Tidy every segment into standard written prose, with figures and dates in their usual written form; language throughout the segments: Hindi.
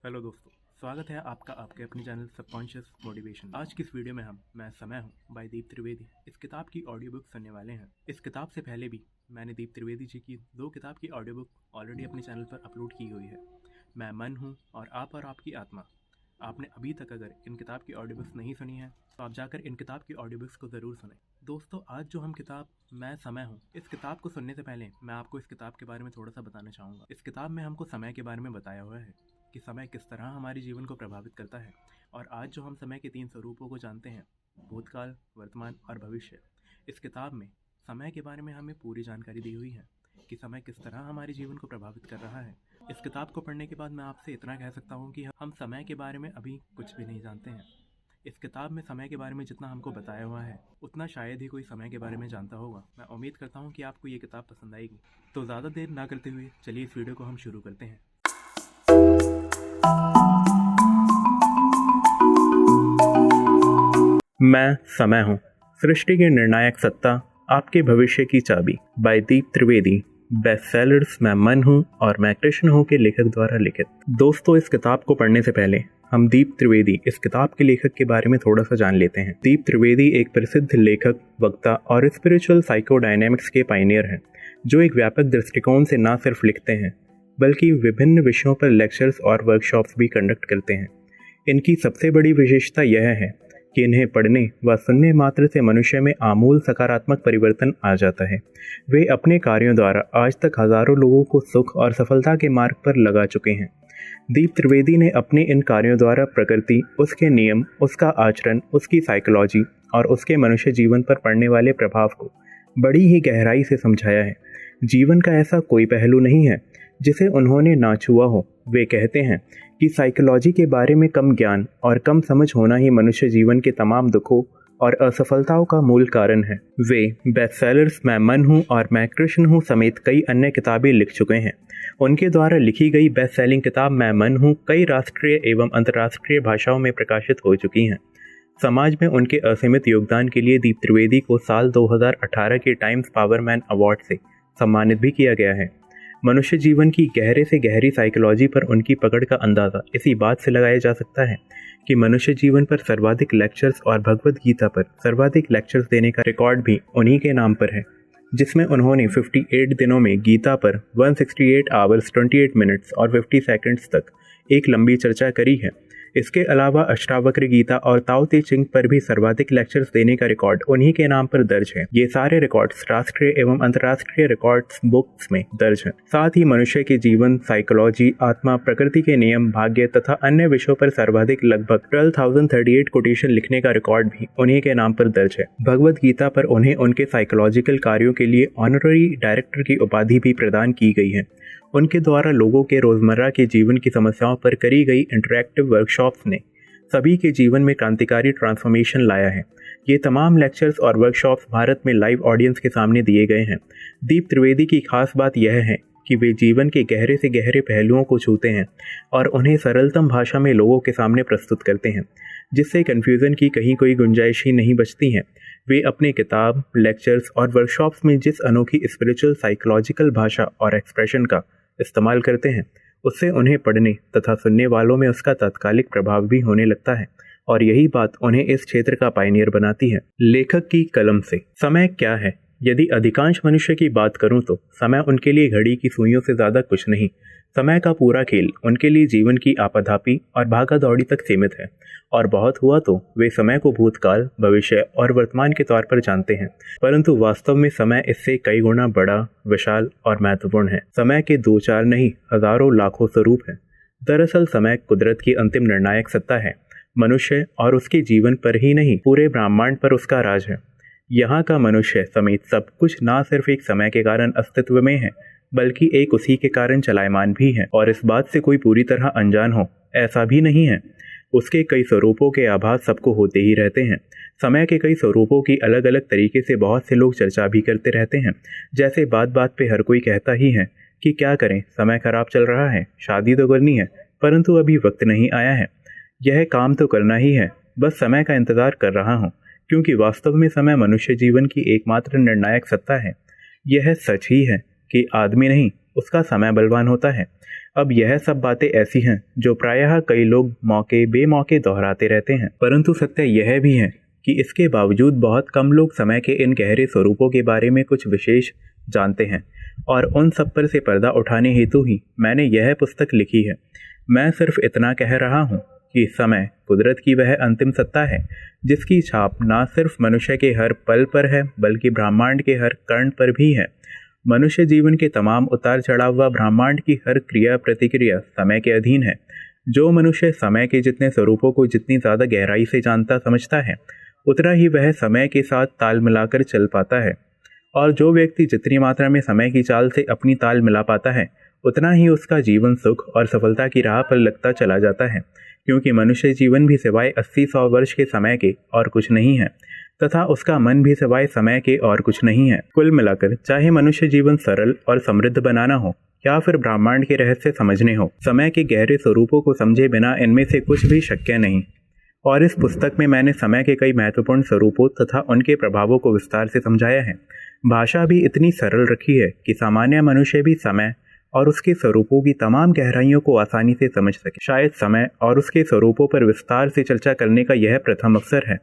हेलो दोस्तों, स्वागत है आपका आपके अपने चैनल सबकॉन्शियस मोटिवेशन। आज की इस वीडियो में मैं समय हूँ बाय दीप त्रिवेदी इस किताब की ऑडियो बुक सुनने वाले हैं। इस किताब से पहले भी मैंने दीप त्रिवेदी जी की 2 किताब की ऑडियो बुक ऑलरेडी अपने चैनल पर अपलोड की हुई है। मैं मन हूँ और आपकी आत्मा। आपने अभी तक अगर इन किताब की ऑडियो बुक्स नहीं सुनी है तो आप जाकर इन किताब की ऑडियो बुक्स को ज़रूर सुनें। दोस्तों, आज जो हम किताब मैं समय हूँ, इस किताब को सुनने से पहले मैं आपको इस किताब के बारे में थोड़ा सा बताना चाहूँगा। इस किताब में हमको समय के बारे में बताया हुआ है कि समय किस तरह हमारे जीवन को प्रभावित करता है। और आज जो हम समय के 3 स्वरूपों को जानते हैं, भूतकाल, वर्तमान और भविष्य, इस किताब में समय के बारे में हमें पूरी जानकारी दी हुई है कि समय किस तरह हमारे जीवन को प्रभावित कर रहा है। इस किताब को पढ़ने के बाद मैं आपसे इतना कह सकता हूँ कि हम समय के बारे में अभी कुछ भी नहीं जानते हैं। इस किताब में समय के बारे में जितना हमको बताया हुआ है उतना शायद ही कोई समय के बारे में जानता होगा। मैं उम्मीद करता हूँ कि आपको ये किताब पसंद आएगी। तो ज़्यादा देर ना करते हुए चलिए इस वीडियो को हम शुरू करते हैं। मैं समय हूँ, सृष्टि की निर्णायक सत्ता, आपके भविष्य की चाबी, बाय दीप त्रिवेदी। बेस्ट सेलर्स मैं मन हूँ और मैं कृष्ण हूँ के लेखक द्वारा लिखित। दोस्तों, इस किताब को पढ़ने से पहले हम दीप त्रिवेदी इस किताब के लेखक के बारे में थोड़ा सा जान लेते हैं। दीप त्रिवेदी एक प्रसिद्ध लेखक, वक्ता और स्पिरिचुअल साइकोडायनेमिक्स के पायनियर हैं, जो एक व्यापक दृष्टिकोण से न सिर्फ लिखते हैं बल्कि विभिन्न विषयों पर लेक्चर्स और वर्कशॉप्स भी कंडक्ट करते हैं। इनकी सबसे बड़ी विशेषता यह है कि इन्हें पढ़ने व सुनने मात्र से मनुष्य में आमूल सकारात्मक परिवर्तन आ जाता है। वे अपने कार्यों द्वारा आज तक हजारों लोगों को सुख और सफलता के मार्ग पर लगा चुके हैं। दीप त्रिवेदी ने अपने इन कार्यों द्वारा प्रकृति, उसके नियम, उसका आचरण, उसकी साइकोलॉजी और उसके मनुष्य जीवन पर पड़ने वाले प्रभाव को बड़ी ही गहराई से समझाया है। जीवन का ऐसा कोई पहलू नहीं है जिसे उन्होंने ना छुआ हो। वे कहते हैं कि साइकोलॉजी के बारे में कम ज्ञान और कम समझ होना ही मनुष्य जीवन के तमाम दुखों और असफलताओं का मूल कारण है। वे बेस्ट सेलर्स मैं मन हूँ और मैं कृष्ण हूँ समेत कई अन्य किताबें लिख चुके हैं। उनके द्वारा लिखी गई बेस्ट सेलिंग किताब मैं मन हूँ कई राष्ट्रीय एवं अंतर्राष्ट्रीय भाषाओं में प्रकाशित हो चुकी हैं। समाज में उनके असीमित योगदान के लिए दीप त्रिवेदी को साल 2018 के टाइम्स पावरमैन अवार्ड से सम्मानित भी किया गया है। मनुष्य जीवन की गहरे से गहरी साइकोलॉजी पर उनकी पकड़ का अंदाज़ा इसी बात से लगाया जा सकता है कि मनुष्य जीवन पर सर्वाधिक लेक्चर्स और भगवद गीता पर सर्वाधिक लेक्चर्स देने का रिकॉर्ड भी उन्हीं के नाम पर है, जिसमें उन्होंने 58 दिनों में गीता पर 168 आवर्स 28 मिनट्स और 50 सेकंड्स तक एक लंबी चर्चा करी है। इसके अलावा अष्टावक्र गीता और ताओ ते चिंग पर भी सर्वाधिक लेक्चर्स देने का रिकॉर्ड उन्हीं के नाम पर दर्ज है। ये सारे रिकॉर्ड्स राष्ट्रीय एवं अंतर्राष्ट्रीय रिकॉर्ड्स बुक्स में दर्ज हैं। साथ ही मनुष्य के जीवन, साइकोलॉजी, आत्मा, प्रकृति के नियम, भाग्य तथा अन्य विषयों पर सर्वाधिक लगभग 12,038 कोटेशन लिखने का रिकॉर्ड भी उन्हीं के नाम पर दर्ज है। भगवद गीता पर उन्हें उनके साइकोलॉजिकल कार्यों के लिए ऑनररी डायरेक्टर की उपाधि भी प्रदान की गई है। उनके द्वारा लोगों के रोजमर्रा के जीवन की समस्याओं पर करी गई इंटरैक्टिव वर्कशॉप्स ने सभी के जीवन में क्रांतिकारी ट्रांसफॉर्मेशन लाया है। ये तमाम लेक्चर्स और वर्कशॉप्स भारत में लाइव ऑडियंस के सामने दिए गए हैं। दीप त्रिवेदी की खास बात यह है कि वे जीवन के गहरे से गहरे पहलुओं को छूते हैं और उन्हें सरलतम भाषा में लोगों के सामने प्रस्तुत करते हैं, जिससे कन्फ्यूज़न की कहीं कोई गुंजाइश ही नहीं बचती है। वे अपने किताब, लेक्चर्स और वर्कशॉप्स में जिस अनोखी स्पिरिचुअल साइकोलॉजिकल भाषा और एक्सप्रेशन का इस्तेमाल करते हैं, उससे उन्हें पढ़ने तथा सुनने वालों में उसका तात्कालिक प्रभाव भी होने लगता है और यही बात उन्हें इस क्षेत्र का पायनियर बनाती है। लेखक की कलम से समय क्या है? यदि अधिकांश मनुष्य की बात करूं तो समय उनके लिए घड़ी की सुइयों से ज़्यादा कुछ नहीं। समय का पूरा खेल उनके लिए जीवन की आपाधापी और भागा दौड़ी तक सीमित है और बहुत हुआ तो वे समय को भूतकाल, भविष्य और वर्तमान के तौर पर जानते हैं, परंतु वास्तव में समय इससे कई गुना बड़ा, विशाल और महत्वपूर्ण है। समय के 2-4 नहीं, हजारों लाखों स्वरूप हैं। दरअसल समय कुदरत की अंतिम निर्णायक सत्ता है। मनुष्य और उसके जीवन पर ही नहीं, पूरे ब्रह्मांड पर उसका राज है। यहाँ का मनुष्य समेत सब कुछ ना सिर्फ एक समय के कारण अस्तित्व में है बल्कि एक उसी के कारण चलायमान भी है, और इस बात से कोई पूरी तरह अनजान हो ऐसा भी नहीं है। उसके कई स्वरूपों के आभास सबको होते ही रहते हैं। समय के कई स्वरूपों की अलग अलग तरीके से बहुत से लोग चर्चा भी करते रहते हैं। जैसे बात बात पे हर कोई कहता ही है कि क्या करें, समय खराब चल रहा है, शादी तो करनी है परंतु अभी वक्त नहीं आया है, यह काम तो करना ही है, बस समय का इंतज़ार कर रहा हूँ। क्योंकि वास्तव में समय मनुष्य जीवन की एकमात्र निर्णायक सत्ता है। यह सच ही है कि आदमी नहीं, उसका समय बलवान होता है। अब यह सब बातें ऐसी हैं जो प्रायः कई लोग मौके बेमौके दोहराते रहते हैं, परंतु सत्य यह भी है कि इसके बावजूद बहुत कम लोग समय के इन गहरे स्वरूपों के बारे में कुछ विशेष जानते हैं, और उन सब पर से पर्दा उठाने हेतु ही मैंने यह पुस्तक लिखी है। मैं सिर्फ इतना कह रहा हूँ कि समय कुदरत की वह अंतिम सत्ता है जिसकी छाप ना सिर्फ मनुष्य के हर पल पर है बल्कि ब्रह्मांड के हर कण पर भी है। मनुष्य जीवन के तमाम उतार चढ़ाव व ब्रह्मांड की हर क्रिया प्रतिक्रिया समय के अधीन है। जो मनुष्य समय के जितने स्वरूपों को जितनी ज़्यादा गहराई से जानता समझता है उतना ही वह समय के साथ ताल मिलाकर चल पाता है, और जो व्यक्ति जितनी मात्रा में समय की चाल से अपनी ताल मिला पाता है उतना ही उसका जीवन सुख और सफलता की राह पर लगता चला जाता है, क्योंकि मनुष्य जीवन भी सिवाय 80-100 वर्ष के समय के और कुछ नहीं है तथा उसका मन भी सिवाय समय के और कुछ नहीं है। कुल मिलाकर चाहे मनुष्य जीवन सरल और समृद्ध बनाना हो या फिर ब्रह्मांड के रहस्य समझने हो, समय के गहरे स्वरूपों को समझे बिना इनमें से कुछ भी शक्य नहीं। और इस पुस्तक में मैंने समय के कई महत्वपूर्ण स्वरूपों तथा उनके प्रभावों को विस्तार से समझाया है। भाषा भी इतनी सरल रखी है कि सामान्य मनुष्य भी समय और उसके स्वरूपों की तमाम गहराइयों को आसानी से समझ सके। शायद समय और उसके स्वरूपों पर विस्तार से चर्चा करने का यह प्रथम अवसर है,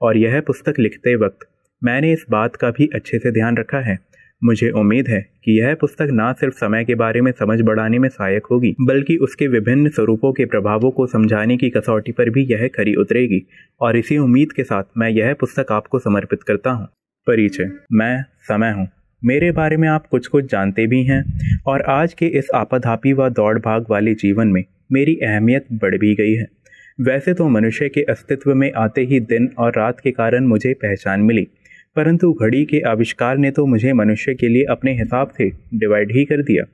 और यह पुस्तक लिखते वक्त मैंने इस बात का भी अच्छे से ध्यान रखा है। मुझे उम्मीद है कि यह पुस्तक न सिर्फ समय के बारे में समझ बढ़ाने में सहायक होगी बल्कि उसके विभिन्न स्वरूपों के प्रभावों को समझाने की कसौटी पर भी यह खरी उतरेगी। और इसी उम्मीद के साथ मैं यह पुस्तक आपको समर्पित करता हूँ। परिचय। मैं समय हूँ। मेरे बारे में आप कुछ कुछ जानते भी हैं, और आज के इस आपाधापी व दौड़ भाग वाले जीवन में मेरी अहमियत बढ़ भी गई है। वैसे तो मनुष्य के अस्तित्व में आते ही दिन और रात के कारण मुझे पहचान मिली, परंतु घड़ी के आविष्कार ने तो मुझे मनुष्य के लिए अपने हिसाब से डिवाइड ही कर दिया।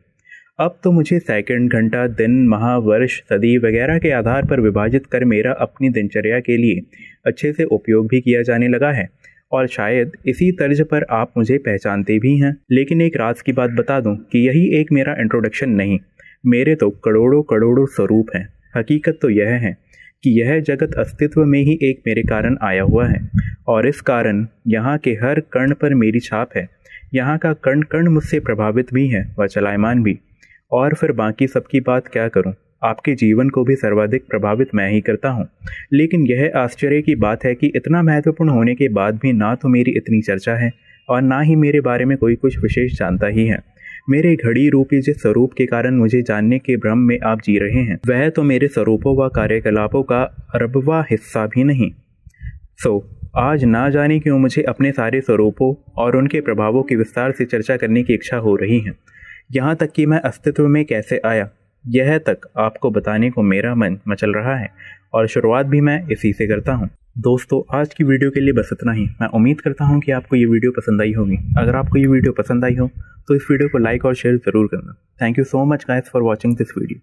अब तो मुझे सेकंड, घंटा, दिन, माह, वर्ष, सदी वगैरह के आधार पर विभाजित कर मेरा अपनी दिनचर्या के लिए अच्छे से उपयोग भी किया जाने लगा है, और शायद इसी तर्ज पर आप मुझे पहचानते भी हैं। लेकिन एक राज की बात बता दूं कि यही एक मेरा इंट्रोडक्शन नहीं, मेरे तो करोड़ों करोड़ों स्वरूप हैं। हकीकत तो यह है कि यह जगत अस्तित्व में ही एक मेरे कारण आया हुआ है, और इस कारण यहाँ के हर कण पर मेरी छाप है। यहाँ का कण कण मुझसे प्रभावित भी है व चलायमान भी। और फिर बाकी सबकी बात क्या करूँ, आपके जीवन को भी सर्वाधिक प्रभावित मैं ही करता हूँ। लेकिन यह आश्चर्य की बात है कि इतना महत्वपूर्ण होने के बाद भी ना तो मेरी इतनी चर्चा है और ना ही मेरे बारे में कोई कुछ विशेष जानता ही है। मेरे घड़ी रूपी जिस स्वरूप के कारण मुझे जानने के भ्रम में आप जी रहे हैं वह तो मेरे स्वरूपों व कार्यकलापों का अरबवा हिस्सा भी नहीं। आज ना जाने क्यों मुझे अपने सारे स्वरूपों और उनके प्रभावों की विस्तार से चर्चा करने की इच्छा हो रही है। यहाँ तक कि मैं अस्तित्व में कैसे आया यह तक आपको बताने को मेरा मन मचल रहा है, और शुरुआत भी मैं इसी से करता हूँ। दोस्तों, आज की वीडियो के लिए बस इतना ही। मैं उम्मीद करता हूँ कि आपको ये वीडियो पसंद आई होगी। अगर आपको ये वीडियो पसंद आई हो तो इस वीडियो को लाइक और शेयर ज़रूर करना। Thank you so much guys for watching this video.